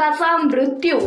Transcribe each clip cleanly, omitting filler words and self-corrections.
बालकाचा मृत्यू।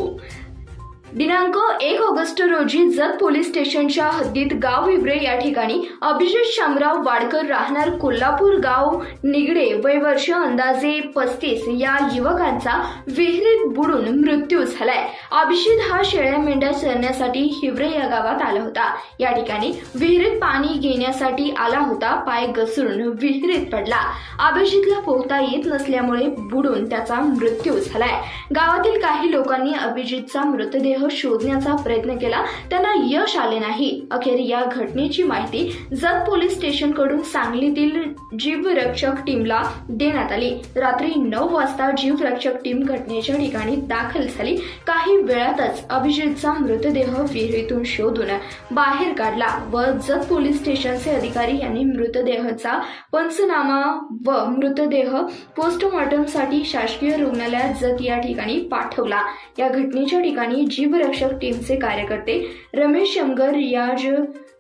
दिनांक 1 ऑगस्ट रोजी जत पोलीस स्टेशनच्या हद्दीत गाव विवरे या ठिकाणी अभिजित शामराव वाडकर राहणार कोल्हापूर गाव निगडे वय वर्ष अंदाजे 35 या युवकांचा विहिरीत बुडून मृत्यू झालाय। अभिजित हा शेळ्या मेंढ्या चरण्यासाठी हिवरे या गावात आला होता। या ठिकाणी विहिरीत पाणी घेण्यासाठी आला होता, पाय घसरून विहिरीत पडला। अभिजितला पोहता येत नसल्यामुळे बुडून त्याचा मृत्यू झालाय। गावातील काही लोकांनी अभिजितचा मृतदेह शोधण्याचा प्रयत्न केला, त्यांना यश आले नाही। अखेर या घटनेची माहिती जत पोलीस स्टेशन कडून सांगलीतील जीवरक्षक टीमला देण्यात आली। रात्री 9 वाजता जीवरक्षक टीम घटनेच्या ठिकाणी दाखल झाली। काही वेळातच अभिजितचा मृतदेह विहिरीतून शोधून बाहेर काढला व जत पोलीस स्टेशनचे अधिकारी यांनी मृतदेहाचा पंचनामा व मृतदेह पोस्टमॉर्टमसाठी शासकीय रुग्णालयात जत या ठिकाणी पाठवला। या घटनेच्या ठिकाणी जीवरक्षक टीमचे कार्यकर्ते रमेश यमगर, रियाज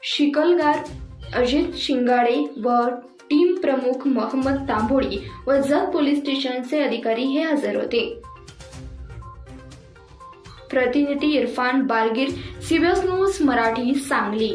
शिकलगार, अजित शिंगाडे व टीम प्रमुख मोहम्मद तांबोळी व जत पोलीस स्टेशनचे अधिकारी हे हजर होते। प्रतिनिधी इरफान बारगीर, CBS न्यूज मराठी, सांगली।